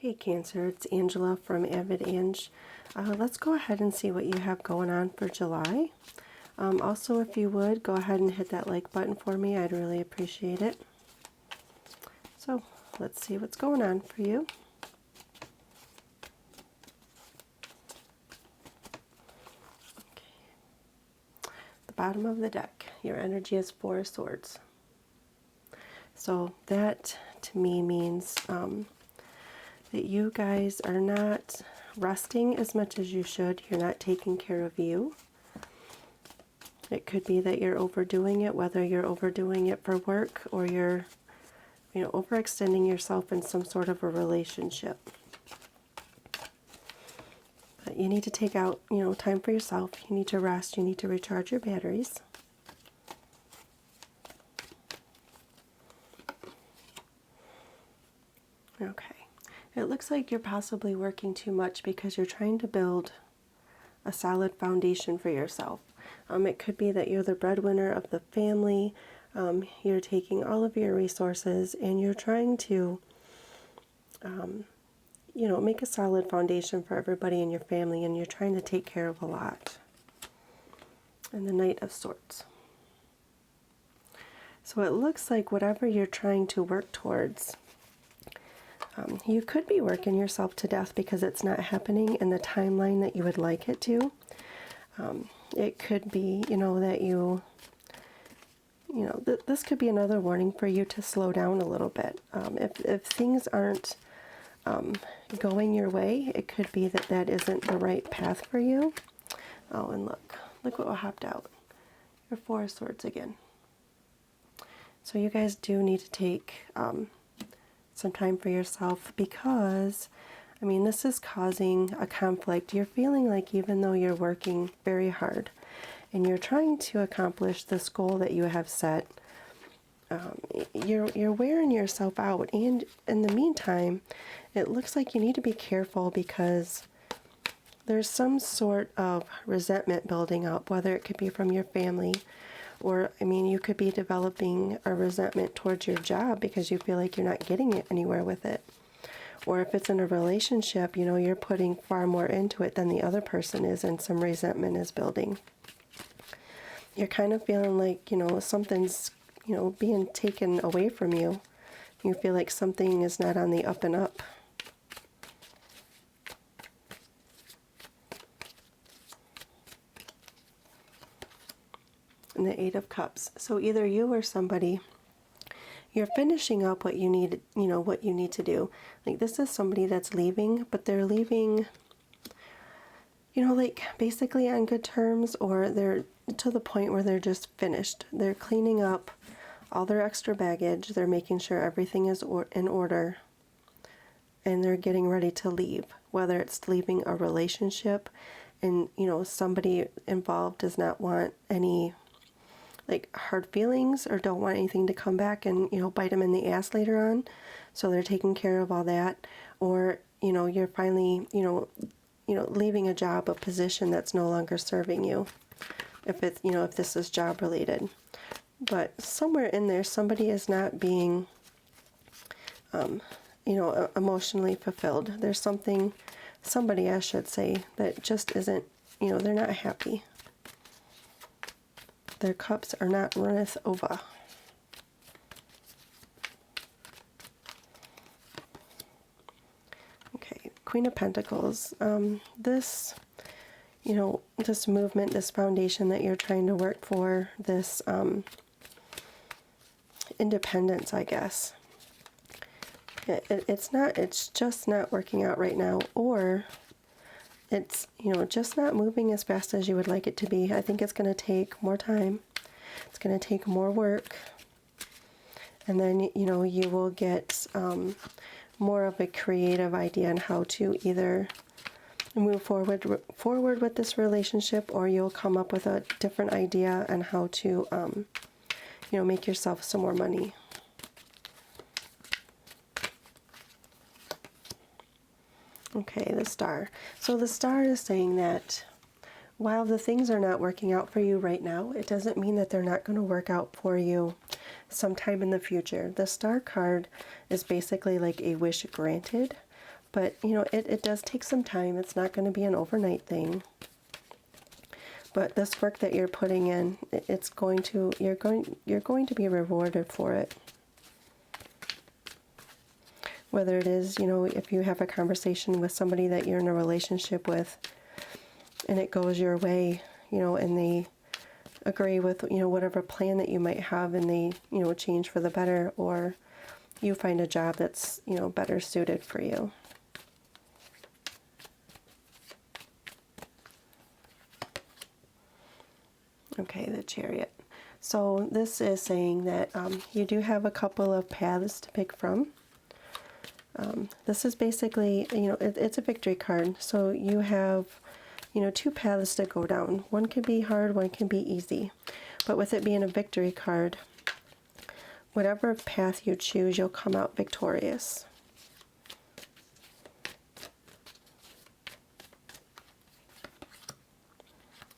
Hey Cancer, it's Angela from Avid Ange. Let's go ahead and see what you have going on for July. Also, if you would, go ahead and hit that like button for me. I'd really appreciate it. So, let's see what's going on for you. Okay. The bottom of the deck, your energy is Four of Swords. So that, to me, means that you guys are not resting as much as you should. You're not taking care of you. It could be that you're overdoing it, whether you're overdoing it for work or you're, overextending yourself in some sort of a relationship. But you need to take out, time for yourself. You need to rest. You need to recharge your batteries. Okay. It looks like you're possibly working too much because you're trying to build a solid foundation for yourself. It could be that you're the breadwinner of the family. You're taking all of your resources and you're trying to, make a solid foundation for everybody in your family, and you're trying to take care of a lot. And the Knight of Swords. So it looks like whatever you're trying to work towards, you could be working yourself to death because it's not happening in the timeline that you would like it to. It could be, that this could be another warning for you to slow down a little bit. If things aren't going your way, it could be that that isn't the right path for you. Oh, and look what hopped out. Your Four of Swords again. So you guys do need to take some time for yourself because, this is causing a conflict. You're feeling like even though you're working very hard and you're trying to accomplish this goal that you have set, you're wearing yourself out. And in the meantime, it looks like you need to be careful because there's some sort of resentment building up, whether it could be from your family or, you could be developing a resentment towards your job because you feel like you're not getting it anywhere with it. Or if it's in a relationship, you're putting far more into it than the other person is, and some resentment is building. You're kind of feeling like, something's, being taken away from you. You feel like something is not on the up and up. And the Eight of Cups. So either you or somebody, you're finishing up what you need, what you need to do. Like this is somebody that's leaving, but they're leaving, basically on good terms, or they're to the point where they're just finished. They're cleaning up all their extra baggage. They're making sure everything is in order, and they're getting ready to leave, whether it's leaving a relationship and, somebody involved does not want any hard feelings or don't want anything to come back and, bite them in the ass later on. So they're taking care of all that. Or, you're finally, leaving a job, a position that's no longer serving you. If it's, if this is job related. But somewhere in there, somebody is not being, emotionally fulfilled. There's somebody I should say, that just isn't, they're not happy. Their cups are not runneth over. Okay, Queen of Pentacles. This, this movement, this foundation that you're trying to work for, this independence, I guess. It's just not working out right now, or it's, just not moving as fast as you would like it to be. I think it's going to take more time. It's going to take more work. And then, you will get more of a creative idea on how to either move forward with this relationship, or you'll come up with a different idea on how to, make yourself some more money. Okay, the Star. So the Star is saying that while the things are not working out for you right now, it doesn't mean that they're not going to work out for you sometime in the future. The Star card is basically like a wish granted, But, you know, it does take some time. It's not going to be an overnight thing. But this work that you're putting in, it's going to, you're going to be rewarded for it. Whether it is, you know, if you have a conversation with somebody that you're in a relationship with and it goes your way, you know, and they agree with, you know, whatever plan that you might have and they, you know, change for the better, or you find a job that's, you know, better suited for you. Okay, the Chariot. So this is saying that you do have a couple of paths to pick from. This is basically, you know, it's a victory card. So you have, you know, two paths to go down. One can be hard, one can be easy. But with it being a victory card, whatever path you choose, you'll come out victorious.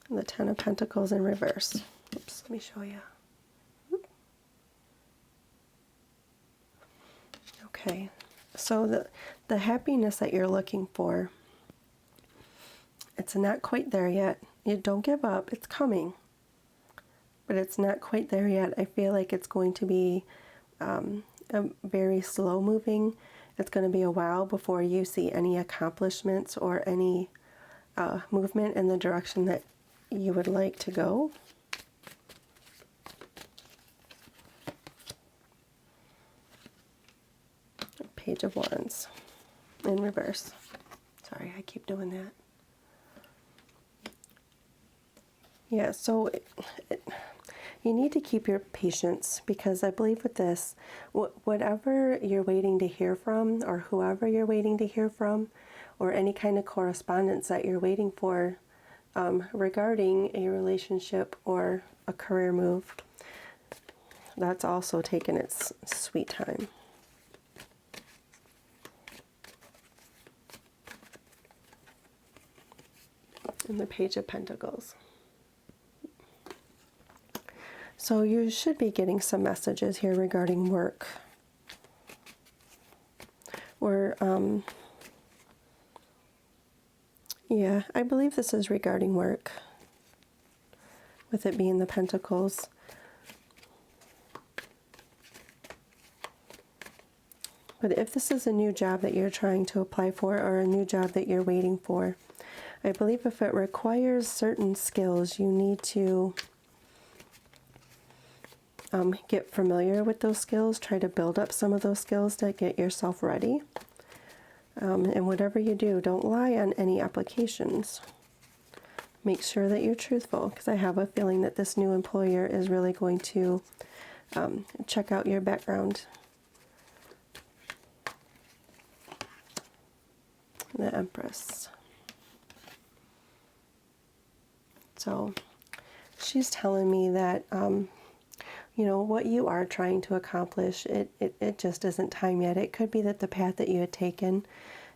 The Ten of Pentacles in reverse. Oops, let me show you. Okay, so the happiness that you're looking for, it's not quite there yet. You don't give up, it's coming. But it's not quite there yet. I feel like it's going to be a very slow moving. It's going to be a while before you see any accomplishments or any movement in the direction that you would like to go. Page of Wands in reverse. Sorry, I keep doing that. Yeah, so you need to keep your patience, because I believe with this, whatever you're waiting to hear from, or whoever you're waiting to hear from, or any kind of correspondence that you're waiting for regarding a relationship or a career move, that's also taken its sweet time. And the Page of Pentacles. So you should be getting some messages here regarding work. Or, yeah, I believe this is regarding work, with it being the Pentacles. But if this is a new job that you're trying to apply for, or a new job that you're waiting for, I believe if it requires certain skills, you need to get familiar with those skills, try to build up some of those skills to get yourself ready. And whatever you do, don't lie on any applications. Make sure that you're truthful, because I have a feeling that this new employer is really going to check out your background. The Empress. So she's telling me that, you know, what you are trying to accomplish, it just isn't time yet. It could be that the path that you had taken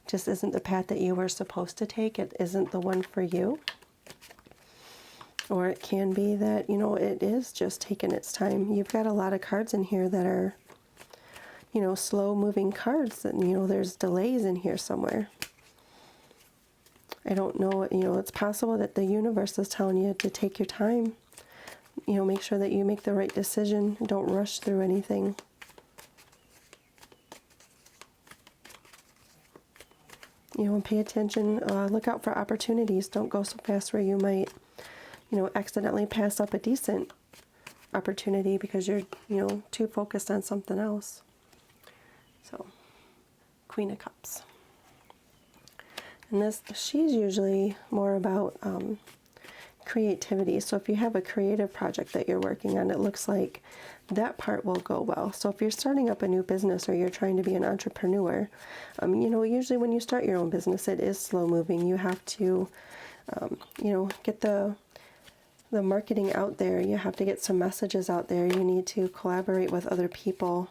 just isn't the path that you were supposed to take. It isn't the one for you. Or it can be that, you know, it is just taking its time. You've got a lot of cards in here that are, you know, slow moving cards. And, you know, there's delays in here somewhere. I don't know, you know, it's possible that the universe is telling you to take your time. You know, make sure that you make the right decision. Don't rush through anything. You know, and pay attention. Look out for opportunities. Don't go so fast where you might, you know, accidentally pass up a decent opportunity because you're, you know, too focused on something else. So, Queen of Cups. And this, she's usually more about creativity. So if you have a creative project that you're working on, it looks like that part will go well. So if you're starting up a new business, or you're trying to be an entrepreneur, you know, usually when you start your own business, it is slow moving. You have to, you know, get the marketing out there. You have to get some messages out there. You need to collaborate with other people,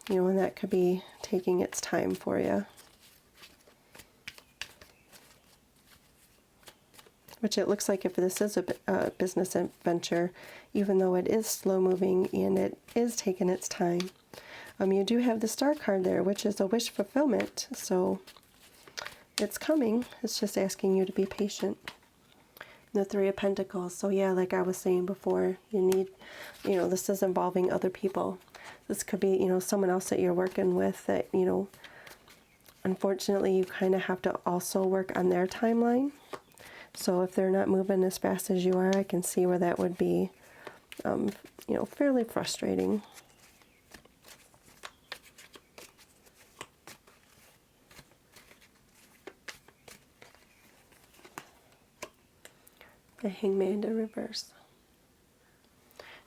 you know, and that could be taking its time for you. Which it looks like if this is a business adventure, even though it is slow moving and it is taking its time, You do have the Star card there, which is a wish fulfillment. So it's coming. It's just asking you to be patient. The Three of Pentacles. So yeah, like I was saying before, you need, this is involving other people. This could be, someone else that you're working with that, unfortunately you kind of have to also work on their timeline. So if they're not moving as fast as you are, I can see where that would be, fairly frustrating. The Hangman in reverse.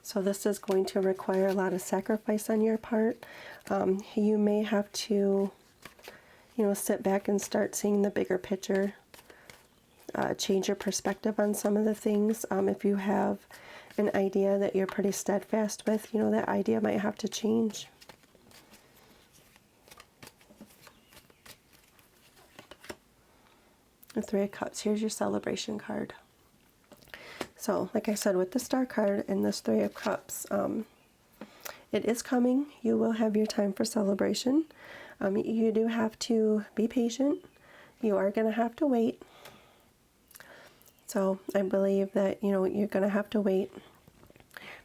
So this is going to require a lot of sacrifice on your part. You may have to, sit back and start seeing the bigger picture. Change your perspective on some of the things. If you have an idea that you're pretty steadfast with, that idea might have to change. The Three of Cups. Here's your celebration card. So, like I said, with the Star card and this Three of Cups, it is coming. You will have your time for celebration. You do have to be patient. You are going to have to wait. So, I believe that, you're going to have to wait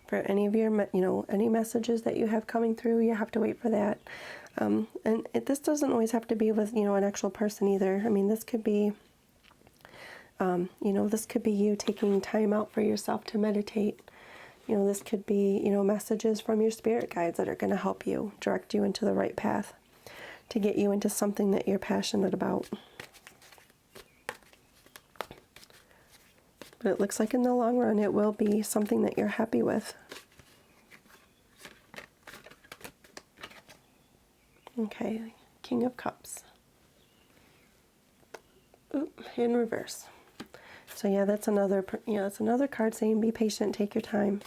for any of your, any messages that you have coming through. You have to wait for that. This doesn't always have to be with, an actual person either. I mean, this could be... this could be you taking time out for yourself to meditate. This could be, messages from your spirit guides that are going to help you, direct you into the right path, to get you into something that you're passionate about. But it looks like in the long run, it will be something that you're happy with. Okay, King of Cups. Oop, in reverse. So yeah, that's another card saying be patient, take your time.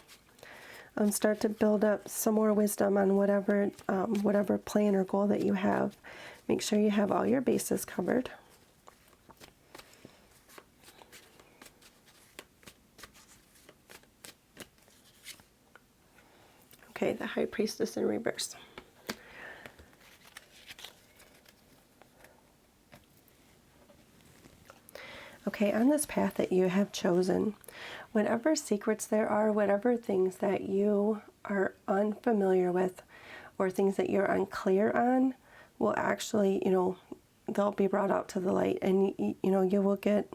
Start to build up some more wisdom on whatever plan or goal that you have. Make sure you have all your bases covered. Okay, the High Priestess in reverse. Okay, on this path that you have chosen, whatever secrets there are, whatever things that you are unfamiliar with or things that you're unclear on will actually, they'll be brought out to the light, and, you will get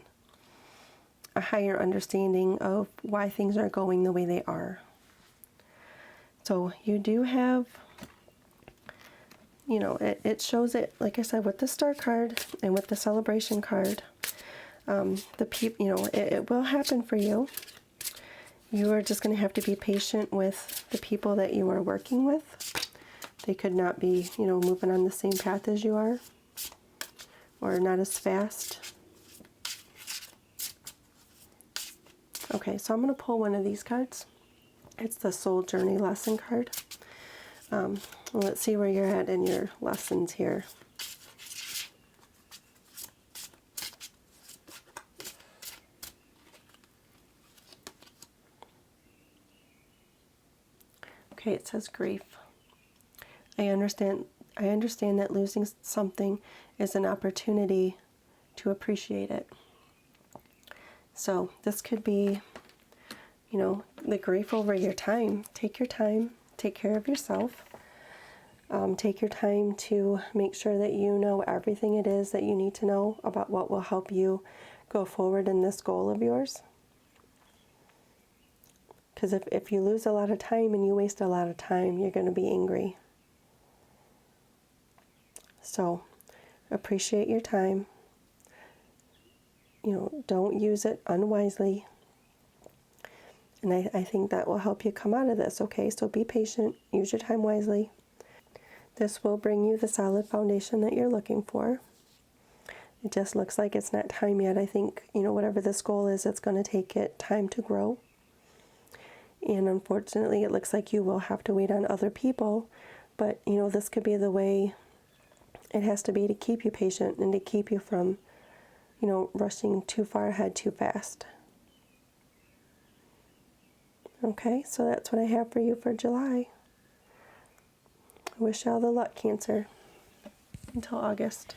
a higher understanding of why things are going the way they are. So you do have, it shows it, like I said, with the Star card and with the Celebration card. It will happen for you. You are just going to have to be patient with the people that you are working with. They could not be, moving on the same path as you are, or not as fast. Okay, so I'm going to pull one of these cards. It's the Soul Journey Lesson card. Let's see where you're at in your lessons here. Okay, it says grief. I understand that losing something is an opportunity to appreciate it. So this could be, the grief over your time. Take your time. Take care of yourself. Take your time to make sure that you know everything it is that you need to know about what will help you go forward in this goal of yours. Because if you lose a lot of time and you waste a lot of time, you're going to be angry. So appreciate your time. Don't use it unwisely. And I think that will help you come out of this, okay? So be patient. Use your time wisely. This will bring you the solid foundation that you're looking for. It just looks like it's not time yet. I think, whatever this goal is, it's going to take it time to grow. And unfortunately, it looks like you will have to wait on other people. But, this could be the way it has to be to keep you patient and to keep you from, rushing too far ahead too fast. Okay, so that's what I have for you for July. I wish you all the luck, Cancer, until August.